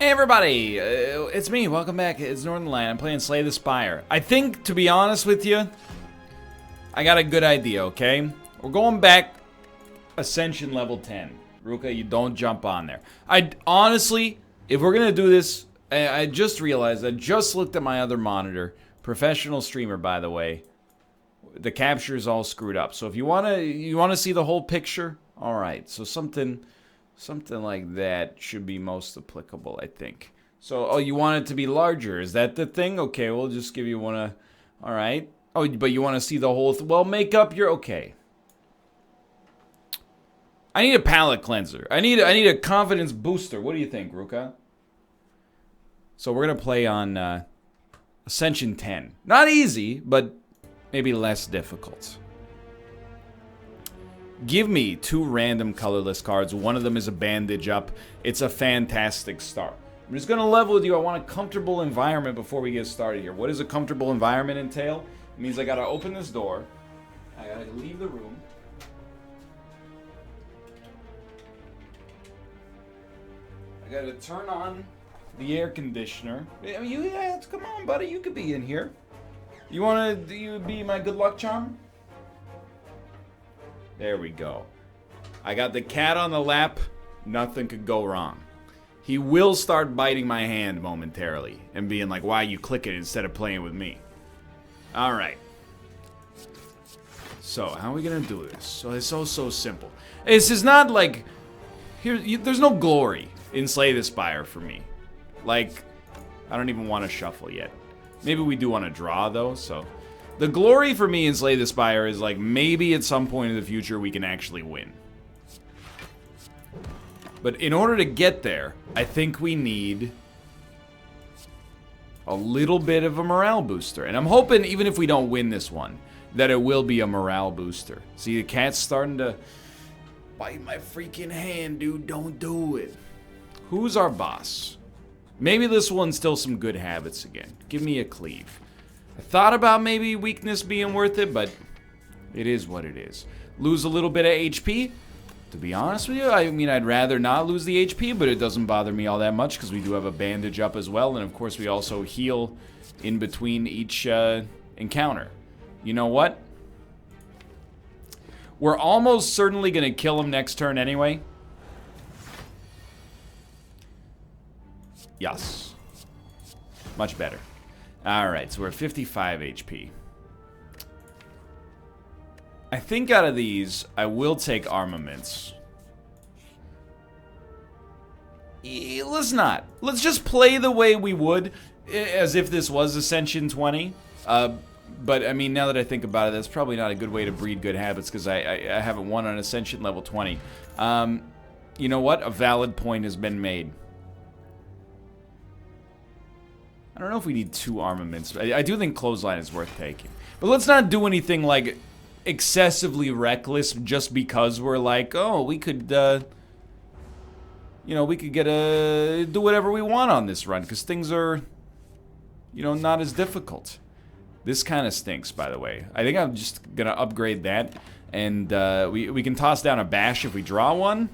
Hey everybody, it's me, welcome back, it's Northernlion. I'm playing Slay the Spire. I think, to be honest with you, I got a good idea, okay? We're going back Ascension level 10. Ruka, you don't jump on there. Honestly, if we're gonna do this, I just realized, I just looked at my other monitor. Professional streamer, by the way. The capture is all screwed up. So if you wanna see the whole picture, alright, so something like that should be most applicable, I think. So, oh, you want it to be larger. Is that the thing? Okay, we'll just give you one of... Alright. Oh, but you want to see the whole... Well, make up your... Okay. I need a palate cleanser. I need a confidence booster. What do you think, Ruka? So we're going to play on Ascension 10. Not easy, but maybe less difficult. Give me 2 random colorless cards. One of them is a bandage up. It's a fantastic start. I'm just going to level with you. I want a comfortable environment before we get started here. What does a comfortable environment entail? It means I got to open this door. I got to leave the room. I got to turn on the air conditioner. I mean, come on, buddy. You could be in here. You want to be my good luck charm? There we go. I got the cat on the lap. Nothing could go wrong. He will start biting my hand momentarily and being like, why you click it instead of playing with me? Alright. So, how are we going to do this? So, it's so simple. This is not like... there's no glory in Slay the Spire for me. Like, I don't even want to shuffle yet. Maybe we do want to draw, though, so... The glory for me in Slay the Spire is like maybe at some point in the future we can actually win. But in order to get there, I think we need a little bit of a morale booster. And I'm hoping even if we don't win this one, that it will be a morale booster. See, the cat's starting to bite my freaking hand, dude. Don't do it. Who's our boss? Maybe this will instill some good habits again. Give me a cleave. I thought about maybe weakness being worth it, but it is what it is. Lose a little bit of HP. To be honest with you, I mean, I'd rather not lose the HP, but it doesn't bother me all that much because we do have a bandage up as well. And of course, we also heal in between each encounter. You know what? We're almost certainly going to kill him next turn anyway. Yes. Much better. Alright, so we're at 55 HP. I think out of these, I will take armaments. Let's not. Let's just play the way we would, as if this was Ascension 20. But, I mean, now that I think about it, that's probably not a good way to breed good habits, because I haven't won on Ascension level 20. You know what? A valid point has been made. I don't know if we need 2 armaments. I do think clothesline is worth taking. But let's not do anything, like, excessively reckless just because we're like, oh, we could, you know, we could do whatever we want on this run. Because things are, you know, not as difficult. This kind of stinks, by the way. I think I'm just going to upgrade that. And we can toss down a bash if we draw one.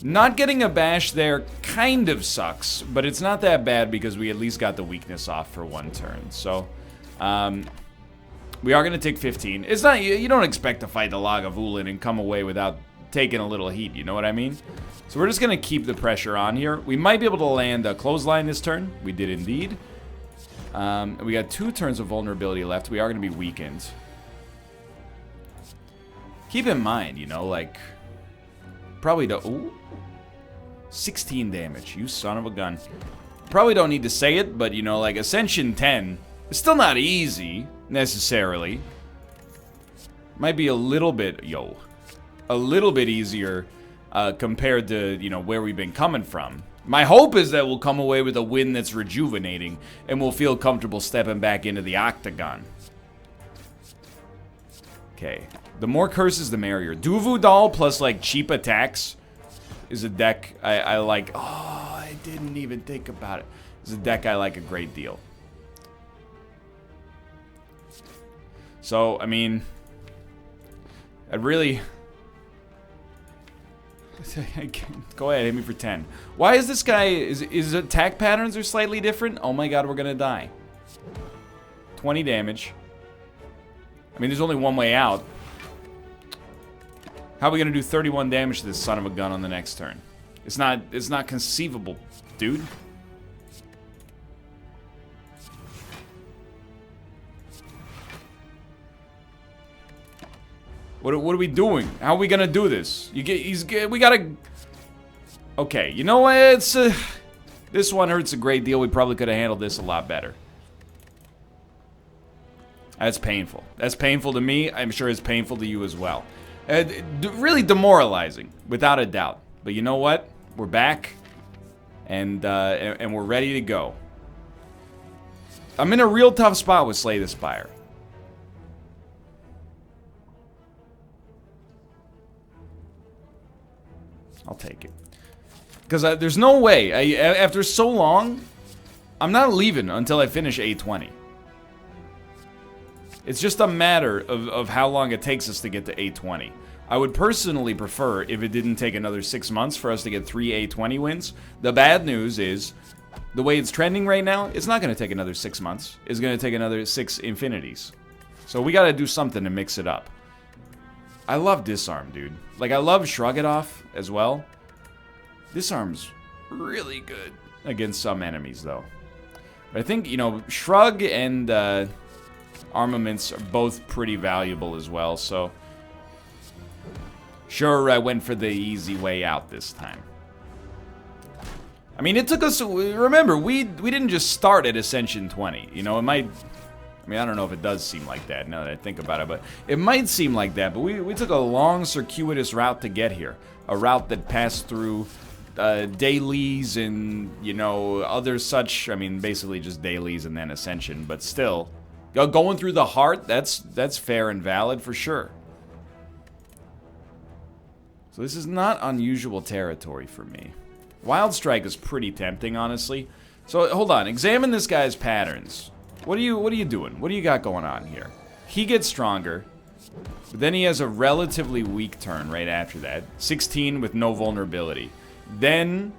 Not getting a bash there kind of sucks, but it's not that bad because we at least got the weakness off for 1 turn. So, we are going to take 15. It's not, you don't expect to fight the Lagavulin and come away without taking a little heat, you know what I mean? So we're just going to keep the pressure on here. We might be able to land a clothesline this turn. We did indeed. We got 2 turns of vulnerability left. We are going to be weakened. Keep in mind, you know, like... Probably don't... Ooh. 16 damage, you son of a gun. Probably don't need to say it, but, you know, like, Ascension 10 is still not easy, necessarily. Might be a little bit... a little bit easier compared to, you know, where we've been coming from. My hope is that we'll come away with a win that's rejuvenating, and we'll feel comfortable stepping back into the octagon. Okay. The more curses, the merrier. Duvu Doll plus, like, cheap attacks is a deck I like. Oh, I didn't even think about it. It's a deck I like a great deal. So, I mean, I really... Go ahead, hit me for 10. Why is this guy... Is attack patterns are slightly different? Oh my god, we're gonna die. 20 damage. I mean, there's only one way out. How are we gonna do 31 damage to this son of a gun on the next turn? It's not conceivable, dude. What are we doing? How are we gonna do this? We gotta... Okay, you know what? It's this one hurts a great deal. We probably could have handled this a lot better. That's painful. That's painful to me. I'm sure it's painful to you as well. Really demoralizing, without a doubt. But you know what? We're back, and we're ready to go. I'm in a real tough spot with Slay the Spire. I'll take it. Because there's no way, after so long, I'm not leaving until I finish A20. It's just a matter of how long it takes us to get to A20. I would personally prefer if it didn't take another 6 months for us to get 3 A20 wins. The bad news is, the way it's trending right now, it's not going to take another 6 months. It's going to take another 6 infinities. So we got to do something to mix it up. I love Disarm, dude. Like, I love Shrug It Off as well. Disarm's really good against some enemies, though. But I think, you know, Shrug and Armaments are both pretty valuable as well, so... Sure, I went for the easy way out this time. I mean, it took us... Remember, we didn't just start at Ascension 20. You know, it might... I mean, I don't know if it does seem like that now that I think about it, but it might seem like that, but we took a long, circuitous route to get here. A route that passed through dailies and, you know, other such, I mean, basically just dailies and then Ascension, but still, going through the heart, that's fair and valid for sure. So this is not unusual territory for me. Wild Strike is pretty tempting, honestly. So, hold on, examine this guy's patterns. What are you doing? What do you got going on here? He gets stronger, but then he has a relatively weak turn right after that. 16 with no vulnerability. Then,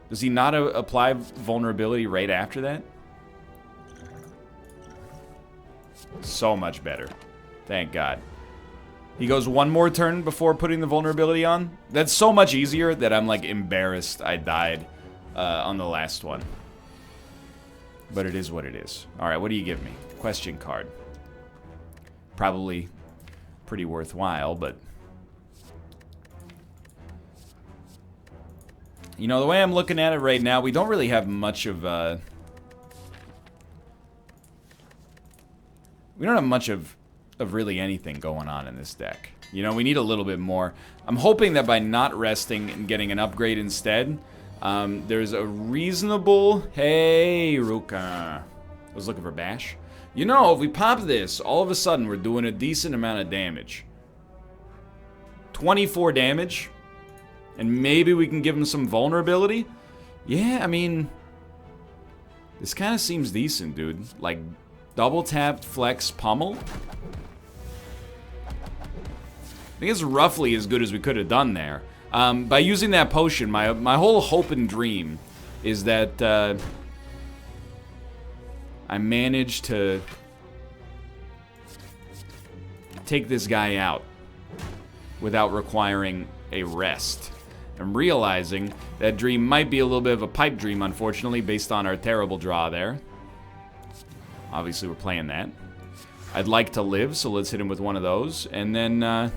does he not apply vulnerability right after that? So much better. Thank God. He goes one more turn before putting the vulnerability on. That's so much easier that I'm like embarrassed I died on the last one. But it is what it is. Alright, what do you give me? Question card. Probably pretty worthwhile, but... You know, the way I'm looking at it right now, we don't really have much of... We don't have much of really anything going on in this deck. You know, we need a little bit more. I'm hoping that by not resting and getting an upgrade instead... there's a reasonable... Hey, Ruka. I was looking for Bash. You know, if we pop this, all of a sudden we're doing a decent amount of damage. 24 damage. And maybe we can give him some vulnerability. Yeah, I mean... This kind of seems decent, dude. Like, double tap, flex, pummel. I think it's roughly as good as we could have done there. By using that potion, my whole hope and dream is that I managed to take this guy out without requiring a rest. I'm realizing that dream might be a little bit of a pipe dream, unfortunately, based on our terrible draw there. Obviously, we're playing that. I'd like to live, so let's hit him with one of those. And then, I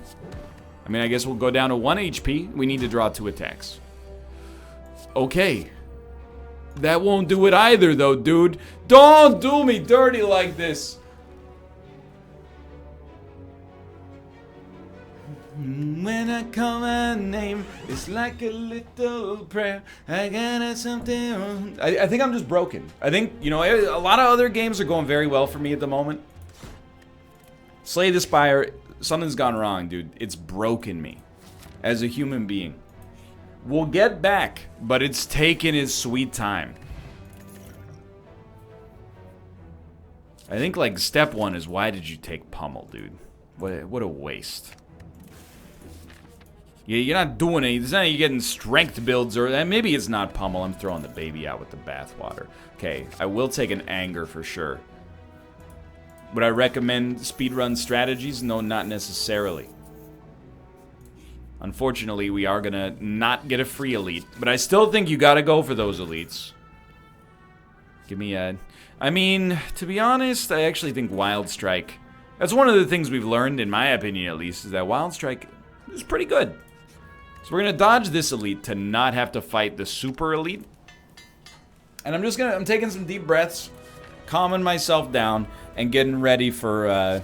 mean, I guess we'll go down to 1 HP. We need to draw 2 attacks. Okay. That won't do it either, though, dude. Don't do me dirty like this. When I call my name, it's like a little prayer. I got something. I think I'm just broken. I think, you know, a lot of other games are going very well for me at the moment. Slay the Spire, something's gone wrong, dude. It's broken me as a human being. We'll get back, but it's taken its sweet time. I think, like, step 1 is why did you take pummel, dude? What a waste. You're not doing anything. It's not like you're getting strength builds or maybe it's not pummel. I'm throwing the baby out with the bathwater. Okay, I will take an anger for sure. Would I recommend speedrun strategies? No, not necessarily. Unfortunately, we are gonna not get a free elite, but I still think you gotta go for those elites. Give me a... I mean, to be honest, I actually think Wild Strike... That's one of the things we've learned, in my opinion at least, is that Wild Strike is pretty good. So we're gonna dodge this elite to not have to fight the super elite. And I'm taking some deep breaths, calming myself down, and getting ready for,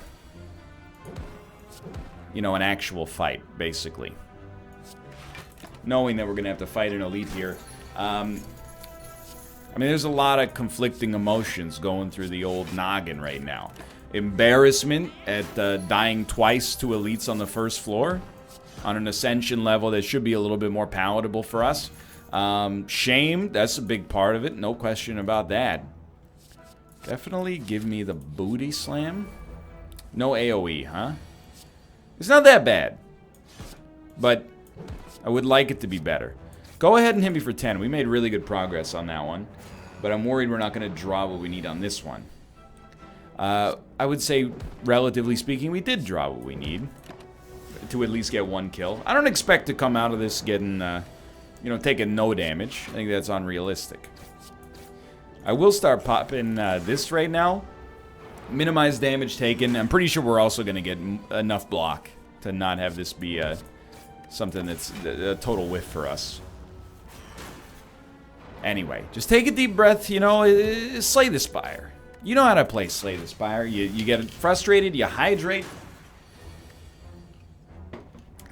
you know, an actual fight, basically. Knowing that we're gonna have to fight an elite here. I mean, there's a lot of conflicting emotions going through the old noggin right now. Embarrassment at dying twice to elites on the first floor. On an ascension level that should be a little bit more palatable for us. Shame, that's a big part of it. No question about that. Definitely give me the booty slam. No AoE, huh? It's not that bad. But I would like it to be better. Go ahead and hit me for 10. We made really good progress on that one. But I'm worried we're not going to draw what we need on this one. I would say, relatively speaking, we did draw what we need. To at least get one kill. I don't expect to come out of this getting, you know, taking no damage. I think that's unrealistic. I will start popping this right now. Minimize damage taken. I'm pretty sure we're also going to get enough block to not have this be something that's a total whiff for us. Anyway, just take a deep breath, you know, Slay the Spire. You know how to play Slay the Spire. You get frustrated, you hydrate.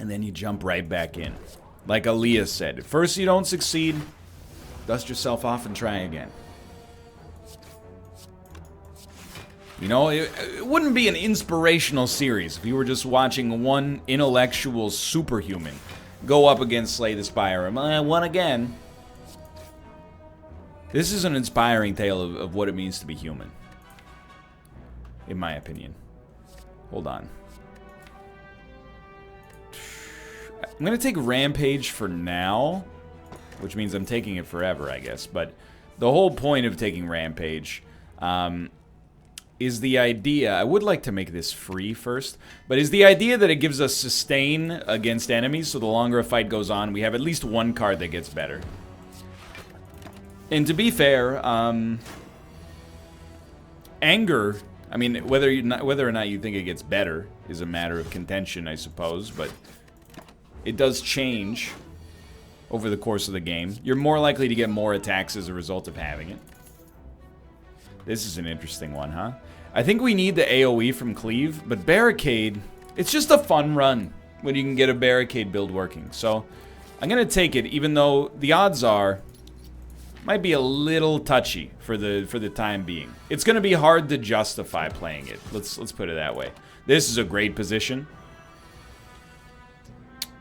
And then you jump right back in. Like Aaliyah said, if first you don't succeed, dust yourself off and try again. You know, it wouldn't be an inspirational series if you were just watching one intellectual superhuman go up against Slay the Spire. I won again. This is an inspiring tale of what it means to be human. In my opinion. Hold on. I'm going to take Rampage for now, which means I'm taking it forever, I guess. But the whole point of taking Rampage is the idea... I would like to make this free first, but is the idea that it gives us sustain against enemies, so the longer a fight goes on, we have at least one card that gets better. And to be fair, Anger... I mean, whether or not you think it gets better is a matter of contention, I suppose, but... It does change over the course of the game. You're more likely to get more attacks as a result of having it. This is an interesting one, huh? I think we need the AoE from Cleave, but Barricade, it's just a fun run when you can get a Barricade build working. So I'm going to take it, even though the odds are might be a little touchy for the time being. It's going to be hard to justify playing it. Let's put it that way. This is a great position.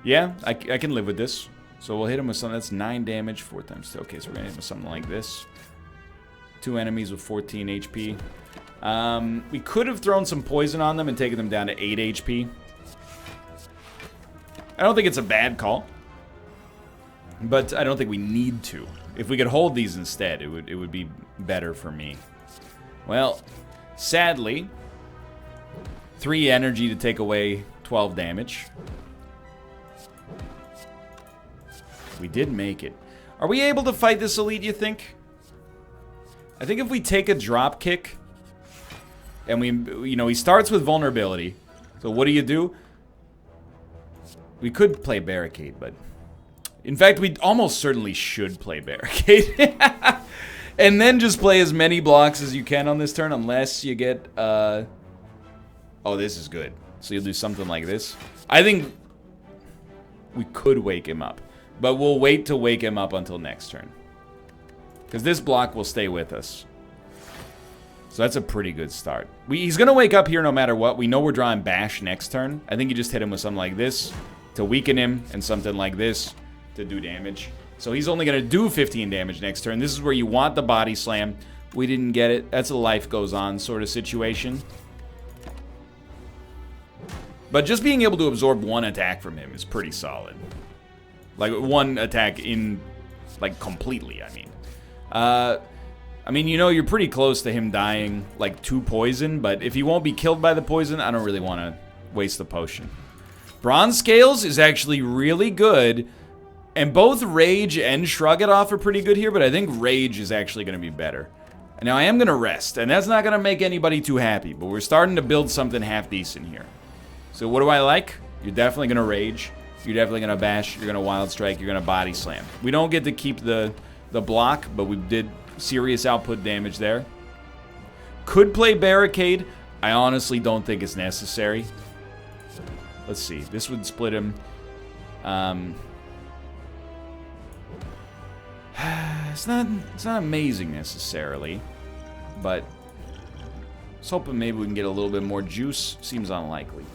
Yeah, I can live with this. So we'll hit him with something. That's 9 damage, 4 times 2. Okay, so we're going to hit him with something like this. 2 enemies with 14 HP. We could have thrown some poison on them and taken them down to 8 HP. I don't think it's a bad call. But I don't think we need to. If we could hold these instead, it would be better for me. Well, sadly, 3 energy to take away 12 damage. We did make it. Are we able to fight this elite, you think? I think if we take a drop kick, and he starts with vulnerability. So what do? We could play Barricade, but... In fact, we almost certainly should play Barricade. And then just play as many blocks as you can on this turn, unless you get, Oh, this is good. So you'll do something like this. I think we could wake him up. But we'll wait to wake him up until next turn. Because this block will stay with us. So that's a pretty good start. He's going to wake up here no matter what. We know we're drawing Bash next turn. I think you just hit him with something like this to weaken him, and something like this to do damage. So he's only going to do 15 damage next turn. This is where you want the body slam. We didn't get it. That's a life goes on sort of situation. But just being able to absorb one attack from him is pretty solid. Like, one attack in, like, completely, I mean. I mean, you know, you're pretty close to him dying, like, to poison, but if he won't be killed by the poison, I don't really want to waste the potion. Bronze Scales is actually really good, and both Rage and Shrug It Off are pretty good here, but I think Rage is actually going to be better. Now, I am going to rest, and that's not going to make anybody too happy, but we're starting to build something half decent here. So what do I like? You're definitely going to Rage. You're definitely going to Bash. You're going to Wild Strike. You're going to Body Slam. We don't get to keep the block, but we did serious output damage there. Could play Barricade. I honestly don't think it's necessary. Let's see. This would split him. It's not amazing necessarily, but I was hoping maybe we can get a little bit more juice. Seems unlikely.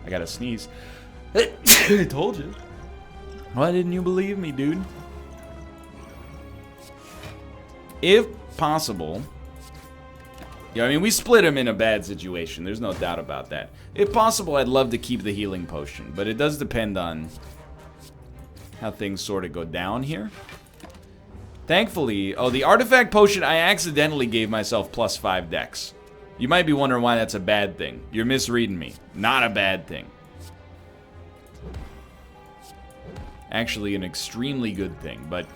I gotta sneeze. I told you. Why didn't you believe me, dude? If possible, yeah, I mean, we split him in a bad situation. There's no doubt about that. If possible, I'd love to keep the healing potion, but it does depend on how things sort of go down here. Thankfully, oh, the artifact potion, I accidentally gave myself +5 dex. You might be wondering why that's a bad thing. You're misreading me. Not a bad thing. Actually, an extremely good thing, but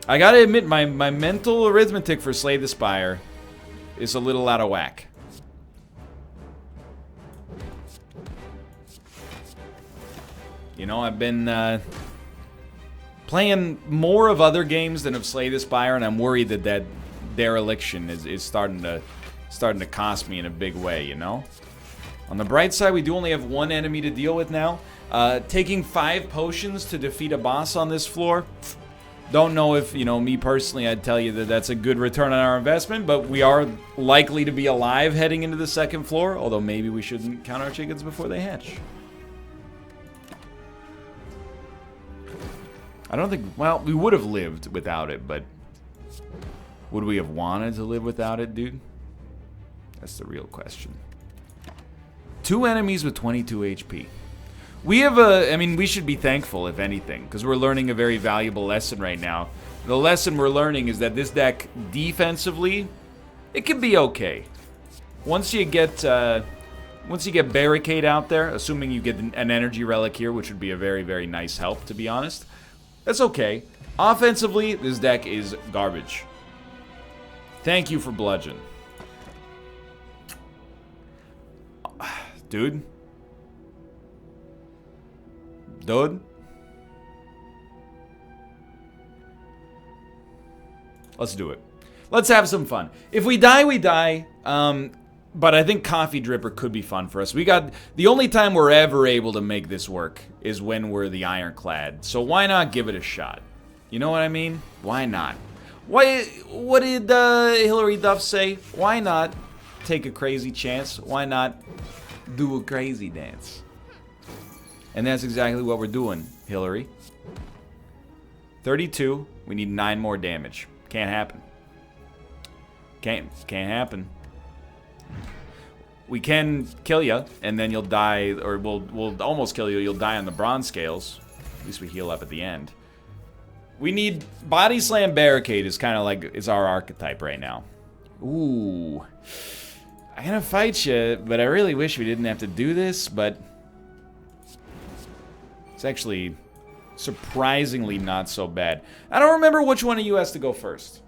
I gotta admit, my mental arithmetic for Slay the Spire is a little out of whack. You know, I've been playing more of other games than of Slay the Spire, and I'm worried that dereliction is starting to cost me in a big way, you know? On the bright side, we do only have one enemy to deal with now. Taking 5 potions to defeat a boss on this floor. Don't know if, you know, me personally, I'd tell you that that's a good return on our investment, but we are likely to be alive heading into the second floor, although maybe we shouldn't count our chickens before they hatch. I don't think, well, we would have lived without it, but would we have wanted to live without it, dude? That's the real question. 2 enemies with 22 HP. We have I mean, we should be thankful, if anything, because we're learning a very valuable lesson right now. The lesson we're learning is that this deck, defensively, it can be okay. Once you get Barricade out there, assuming you get an energy relic here, which would be a very, very nice help, to be honest, that's okay. Offensively, this deck is garbage. Thank you for Bludgeon. Dude. Let's do it. Let's have some fun. If we die, we die. But I think Coffee Dripper could be fun for us. The only time we're ever able to make this work is when we're the Ironclad. So why not give it a shot? You know what I mean? Why not? What did Hillary Duff say? Why not take a crazy chance? Why not do a crazy dance? And that's exactly what we're doing, Hillary. 32. We need 9 more damage. Can't happen. Can't happen. We can kill you, and then you'll die, or we'll almost kill you. You'll die on the bronze scales. At least we heal up at the end. We need Body Slam Barricade is kind of like, it's our archetype right now. Ooh. I'm gonna fight you, but I really wish we didn't have to do this, but it's actually surprisingly not so bad. I don't remember which one of you has to go first.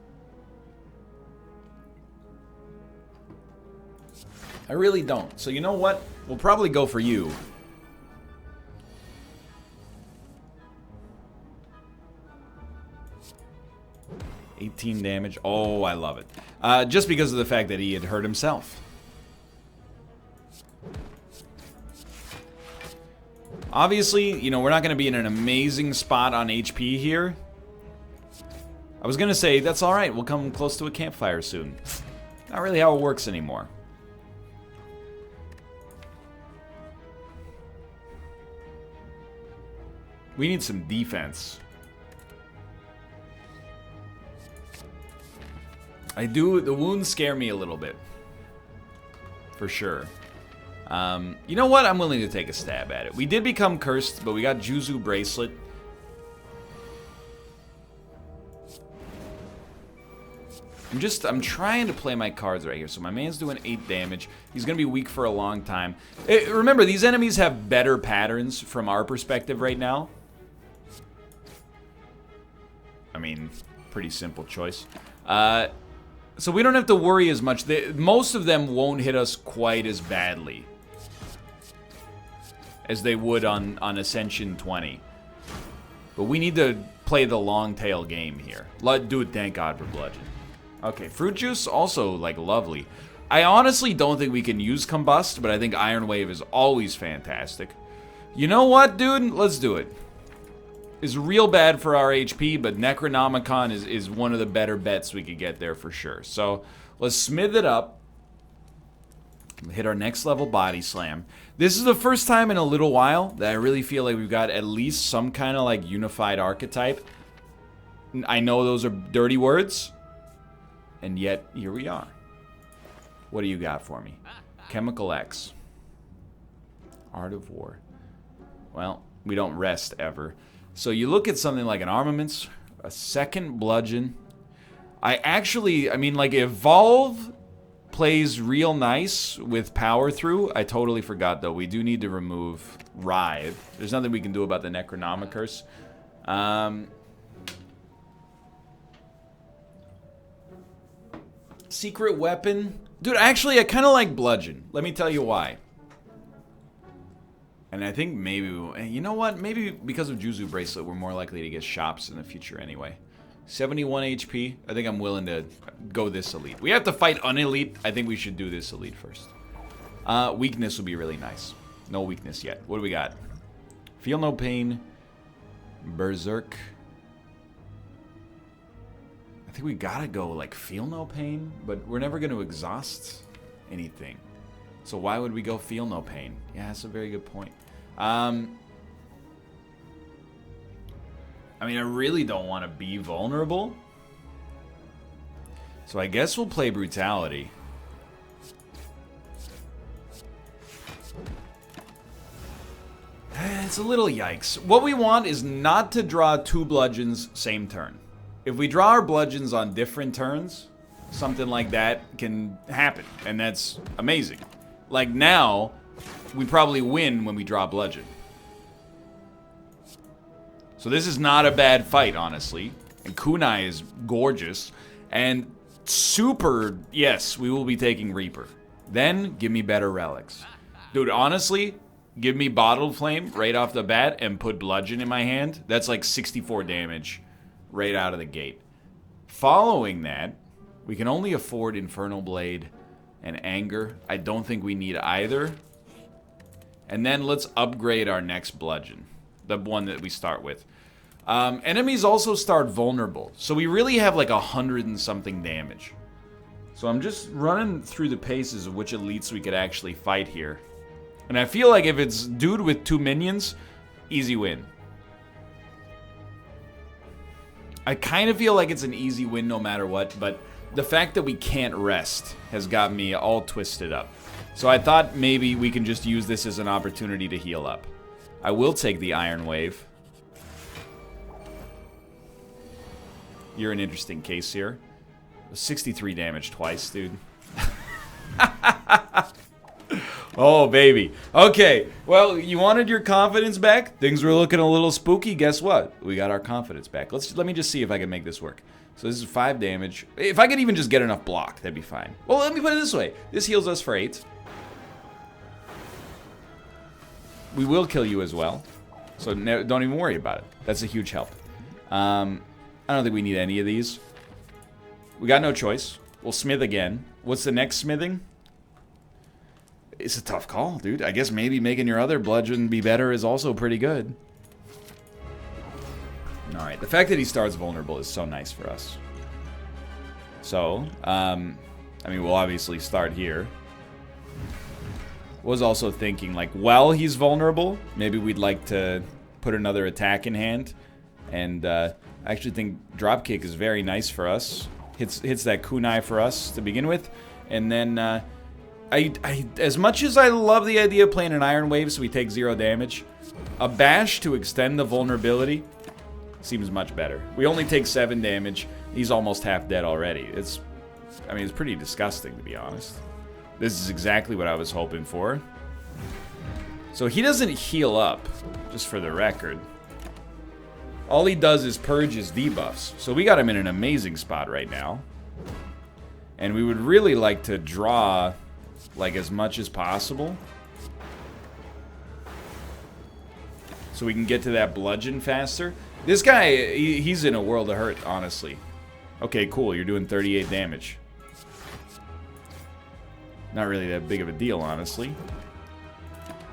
I really don't. So you know what? We'll probably go for you. $18 damage. Oh, I love it. Just because of the fact that he had hurt himself. Obviously, you know, we're not going to be in an amazing spot on HP here. I was going to say, that's alright, we'll come close to a campfire soon. Not really how it works anymore. We need some defense. The wounds scare me a little bit. for sure. You know what? I'm willing to take a stab at it. We did become cursed, but we got Juzu Bracelet. I'm trying to play my cards right here. So my man's doing 8 damage. He's going to be weak for a long time. Remember, these enemies have better patterns from our perspective right now. I mean, pretty simple choice. So we don't have to worry as much. Most of them won't hit us quite as badly as they would on Ascension 20. But we need to play the long tail game here. Dude, thank God for Bludgeon. Okay, Fruit Juice, also, like, lovely. I honestly don't think we can use Combust, but I think Iron Wave is always fantastic. You know what, dude? Let's do it. It's real bad for our HP, but Necronomicon is one of the better bets we could get there for sure. So, let's smith it up. Hit our next level Body Slam. This is the first time in a little while that I really feel like we've got at least some kind of, like, unified archetype. I know those are dirty words. And yet, here we are. What do you got for me? Chemical X. Art of War. Well, we don't rest ever. So you look at something like an Armaments, a second Bludgeon. I mean, like, Evolve plays real nice with Power Through. I totally forgot, though. We do need to remove Writhe. There's nothing we can do about the Necronomicon. Secret Weapon. Dude, actually, I kind of like Bludgeon. Let me tell you why. And I think maybe... You know what? Maybe because of Juzu Bracelet, we're more likely to get shops in the future anyway. 71 HP. I think I'm willing to go this elite. We have to fight unelite. I think we should do this elite first. Weakness would be really nice. No weakness yet. What do we got? Feel No Pain. Berserk. I think we gotta go, like, Feel No Pain, but we're never gonna exhaust anything. So why would we go Feel No Pain? Yeah, that's a very good point. I mean, I really don't want to be vulnerable. So I guess we'll play Brutality. It's a little yikes. What we want is not to draw 2 bludgeons same turn. If we draw our bludgeons on different turns, something like that can happen, and that's amazing. Like now, we probably win when we draw bludgeon. So this is not a bad fight, honestly. And Kunai is gorgeous. And super, yes, we will be taking Reaper. Then, give me better relics. Dude, honestly, give me Bottled Flame right off the bat and put bludgeon in my hand. That's like 64 damage. Right out of the gate. Following that, we can only afford Infernal Blade and Anger. I don't think we need either. And then let's upgrade our next Bludgeon. The one that we start with. Enemies also start vulnerable. So we really have like 100 and something damage. So I'm just running through the paces of which elites we could actually fight here. And I feel like if it's dude with 2 minions, easy win. I kind of feel like it's an easy win no matter what, but the fact that we can't rest has got me all twisted up. So I thought maybe we can just use this as an opportunity to heal up. I will take the Iron Wave. You're an interesting case here. 63 damage twice, dude. Oh, baby. Okay, well, you wanted your confidence back? Things were looking a little spooky. Guess what? We got our confidence back. Let me just see if I can make this work. So this is 5 damage. If I could even just get enough block, that'd be fine. Well, let me put it this way. This heals us for 8. We will kill you as well. So don't even worry about it. That's a huge help. I don't think we need any of these. We got no choice. We'll smith again. What's the next smithing? It's a tough call, dude. I guess maybe making your other bludgeon be better is also pretty good. Alright, the fact that he starts vulnerable is so nice for us. So, I mean, we'll obviously start here. Was also thinking, like, while he's vulnerable, maybe we'd like to put another attack in hand. And I actually think Dropkick is very nice for us. Hits that kunai for us to begin with. And then As much as I love the idea of playing an Iron Wave so we take 0 damage, a Bash to extend the vulnerability seems much better. We only take 7 damage. He's almost half dead already. I mean, it's pretty disgusting, to be honest. This is exactly what I was hoping for. So he doesn't heal up, just for the record. All he does is purge his debuffs. So we got him in an amazing spot right now. And we would really like to draw, like, as much as possible. So we can get to that bludgeon faster. This guy, he's in a world of hurt, honestly. Okay, cool. You're doing 38 damage. Not really that big of a deal, honestly.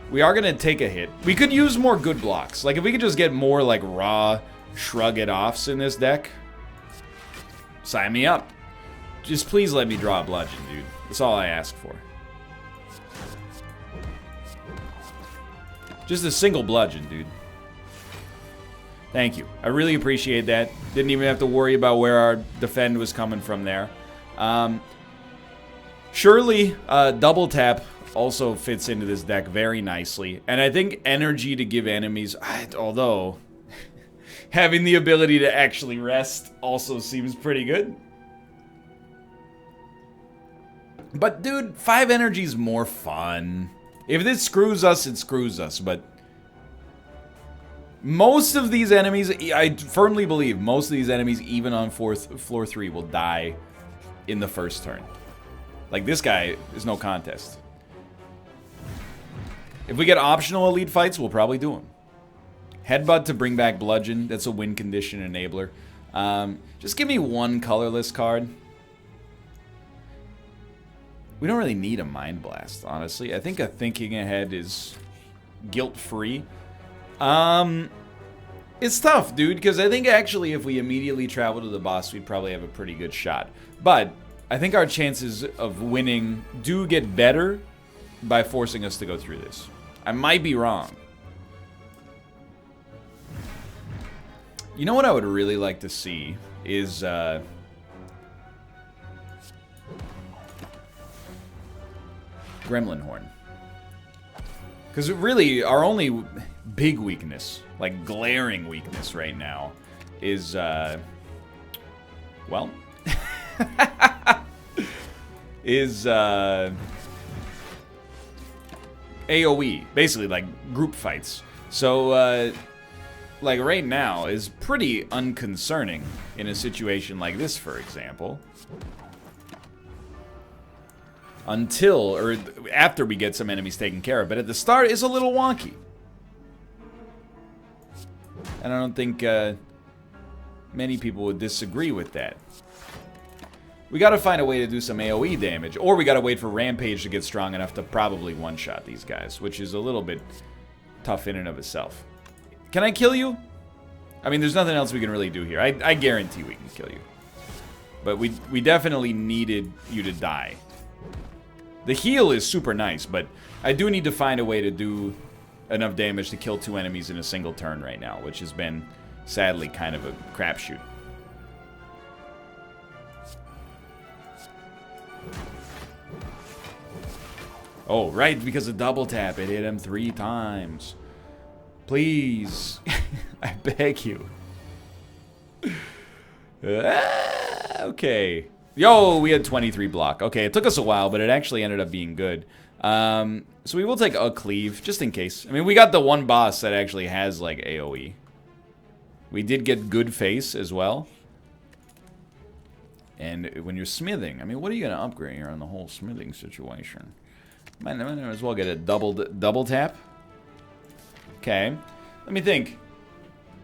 We are going to take a hit. We could use more good blocks. Like, if we could just get more, like, raw shrug-it-offs in this deck. Sign me up. Just please let me draw a bludgeon, dude. That's all I ask for. Just a single bludgeon, dude. Thank you. I really appreciate that. Didn't even have to worry about where our defend was coming from there. Surely, double tap also fits into this deck very nicely. And I think energy to give enemies, although having the ability to actually rest also seems pretty good. But dude, 5 energy is more fun. If this screws us, it screws us, but most of these enemies, I firmly believe, most of these enemies, even on floor 3, will die in the first turn. Like, this guy is no contest. If we get optional elite fights, we'll probably do them. Headbutt to bring back bludgeon, that's a win condition enabler. Just give me one colorless card. We don't really need a Mind Blast, honestly. I think a Thinking Ahead is guilt-free. It's tough, dude, because I think actually if we immediately travel to the boss, we'd probably have a pretty good shot. But I think our chances of winning do get better by forcing us to go through this. I might be wrong. You know what I would really like to see is Gremlin Horn. Because really, our only big weakness, like glaring weakness right now, is, well, is AoE. Basically, like, group fights. So, like, right now is pretty unconcerning in a situation like this, for example. Until, or after we get some enemies taken care of. But at the start, it's a little wonky. And I don't think many people would disagree with that. We gotta find a way to do some AoE damage. Or we gotta wait for Rampage to get strong enough to probably one-shot these guys. Which is a little bit tough in and of itself. Can I kill you? I mean, there's nothing else we can really do here. I guarantee we can kill you. But we definitely needed you to die. The heal is super nice, but I do need to find a way to do enough damage to kill 2 enemies in a single turn right now, which has been, sadly, kind of a crapshoot. Oh, right, because of double tap, it hit him 3 times. Please, I beg you. Okay. Yo, we had 23 block. Okay, it took us a while, but it actually ended up being good. So we will take a cleave, just in case. I mean, we got the one boss that actually has, like, AoE. We did get good face as well. And when you're smithing, I mean, what are you going to upgrade here on the whole smithing situation? Might as well get a double tap. Okay. Let me think.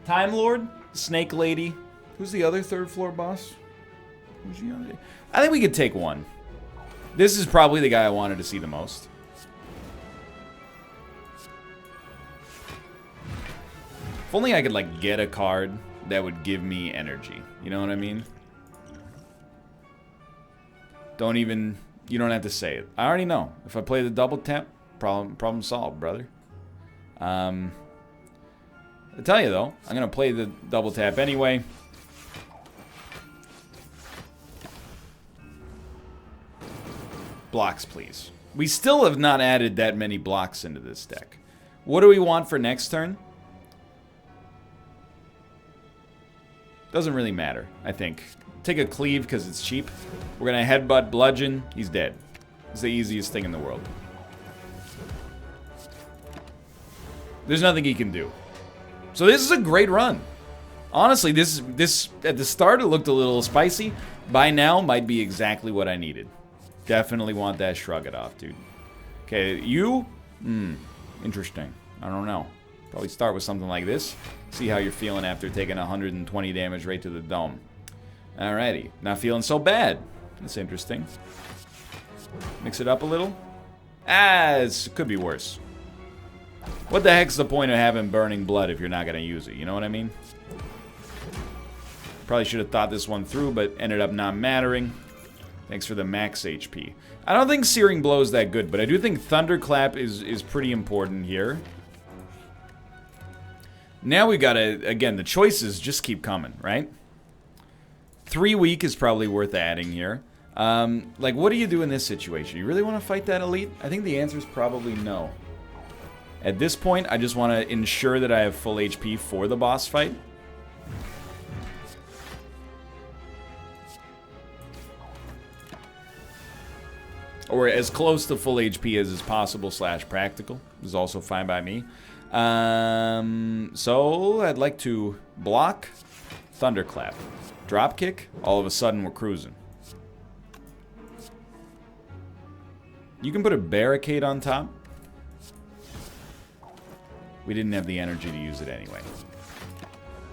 Time Lord, Snake Lady. Who's the other 3rd floor boss? I think we could take one. This is probably the guy I wanted to see the most. If only I could, like, get a card that would give me energy. You know what I mean? You don't have to say it. I already know. If I play the double tap, problem solved, brother. I tell you, though, I'm going to play the double tap anyway. Blocks, please. We still have not added that many blocks into this deck. What do we want for next turn? Doesn't really matter, I think. Take a cleave because it's cheap. We're going to headbutt bludgeon. He's dead. It's the easiest thing in the world. There's nothing he can do. So this is a great run. Honestly, this at the start it looked a little spicy. By now might be exactly what I needed. Definitely want that shrug it off, dude. Okay, you? Interesting. I don't know. Probably start with something like this. See how you're feeling after taking 120 damage right to the dome. Alrighty. Not feeling so bad. That's interesting. Mix it up a little. It could be worse. What the heck's the point of having burning blood if you're not going to use it? You know what I mean? Probably should have thought this one through, but ended up not mattering. Thanks for the max HP. I don't think Searing Blow is that good, but I do think Thunderclap is pretty important here. Now we gotta, again, the choices just keep coming, right? 3 weak is probably worth adding here. Like, what do you do in this situation? You really want to fight that elite? I think the answer is probably no. At this point, I just want to ensure that I have full HP for the boss fight. Or as close to full HP as is possible / practical. Is also fine by me. So I'd like to block, Thunderclap, drop kick. All of a sudden we're cruising. You can put a barricade on top. We didn't have the energy to use it anyway.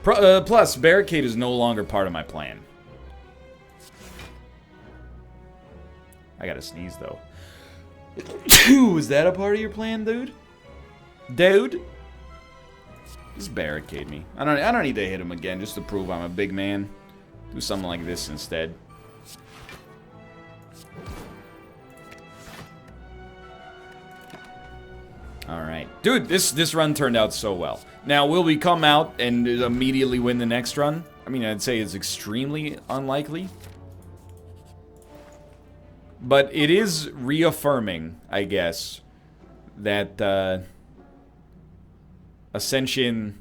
Plus, barricade is no longer part of my plan. I gotta sneeze, though. Is that a part of your plan, dude? Dude? Just barricade me. I don't need to hit him again just to prove I'm a big man. Do something like this instead. Alright. Dude, this run turned out so well. Now, will we come out and immediately win the next run? I mean, I'd say it's extremely unlikely. But it is reaffirming, I guess, that Ascension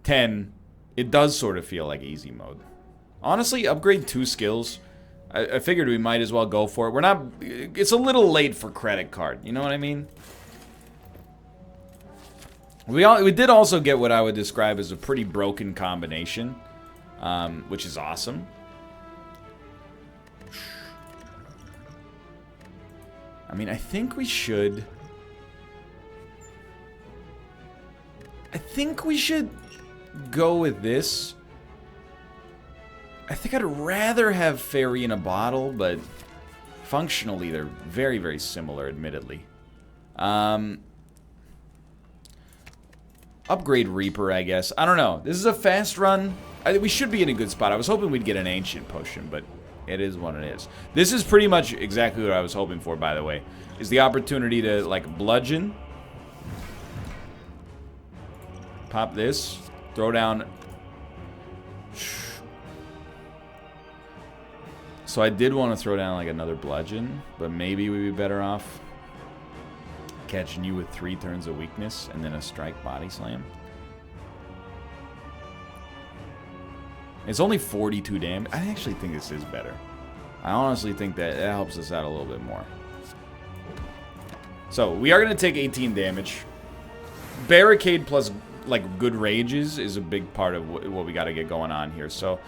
10, it does sort of feel like easy mode. Honestly, upgrade 2 skills. I figured we might as well go for it. We're not... It's a little late for credit card, you know what I mean? We did also get what I would describe as a pretty broken combination, which is awesome. I mean, I think we should go with this. I think I'd rather have Fairy in a Bottle, but functionally they're very, very similar, admittedly. Upgrade Reaper, I guess. I don't know. This is a fast run. We should be in a good spot. I was hoping we'd get an Ancient Potion, but it is what it is. This is pretty much exactly what I was hoping for, by the way. Is the opportunity to, like, bludgeon. Pop this. Throw down. So I did want to throw down, like, another bludgeon, but maybe we'd be better off catching you with 3 turns of weakness and then a strike body slam. It's only 42 damage. I actually think this is better. I honestly think that helps us out a little bit more. So, we are going to take 18 damage. Barricade plus, like, good rages is a big part of what we got to get going on here. So,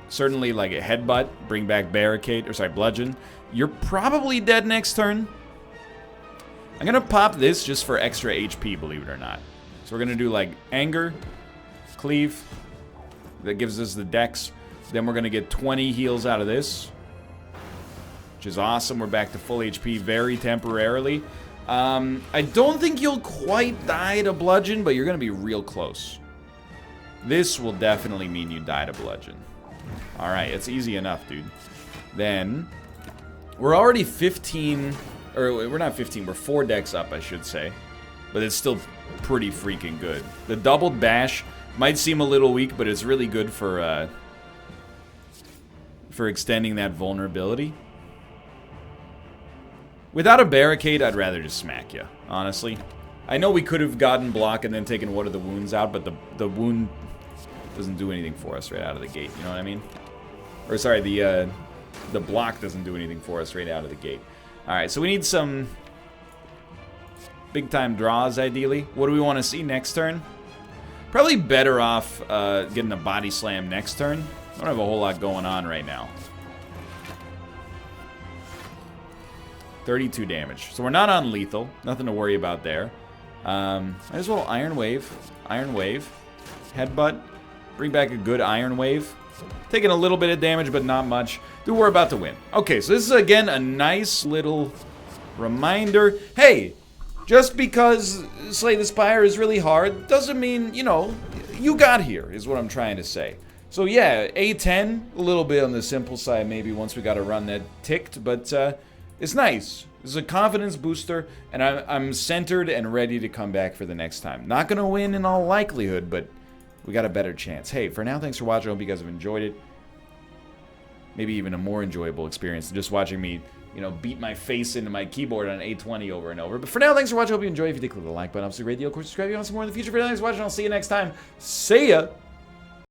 certainly, like, a headbutt, bring back barricade, or sorry, bludgeon. You're probably dead next turn. I'm going to pop this just for extra HP, believe it or not. So, we're going to do, like, anger, cleave. That gives us the dex. Then we're going to get 20 heals out of this, which is awesome. We're back to full HP very temporarily. I don't think you'll quite die to bludgeon, but you're going to be real close. This will definitely mean you die to bludgeon. Alright, it's easy enough, dude. Then, we're already 15, or we're not 15, we're 4 decks up, I should say. But it's still pretty freaking good. The doubled bash might seem a little weak, but it's really good for extending that vulnerability. Without a barricade, I'd rather just smack you, honestly. I know we could have gotten block and then taken one of the wounds out, but the wound doesn't do anything for us right out of the gate, you know what I mean? Or sorry, the block doesn't do anything for us right out of the gate. Alright, so we need some big-time draws, ideally. What do we want to see next turn? Probably better off getting a body slam next turn. I don't have a whole lot going on right now. 32 damage. So we're not on lethal. Nothing to worry about there. Might as well Iron Wave. Iron Wave. Headbutt. Bring back a good Iron Wave. Taking a little bit of damage, but not much. Dude, we're about to win. Okay, so this is, again, a nice little reminder. Hey, just because Slay the Spire is really hard doesn't mean, you know, you got here, is what I'm trying to say. So, yeah, A10, a little bit on the simple side maybe once we got a run that ticked, but it's nice. It's a confidence booster, and I'm centered and ready to come back for the next time. Not going to win in all likelihood, but we got a better chance. Hey, for now, thanks for watching. I hope you guys have enjoyed it. Maybe even a more enjoyable experience than just watching me, you know, beat my face into my keyboard on A20 over and over. But for now, thanks for watching. I hope you enjoyed. If you did, click the like button. Obviously, great deal. Of course, subscribe if you want some more in the future. For now, thanks for watching. I'll see you next time. See ya!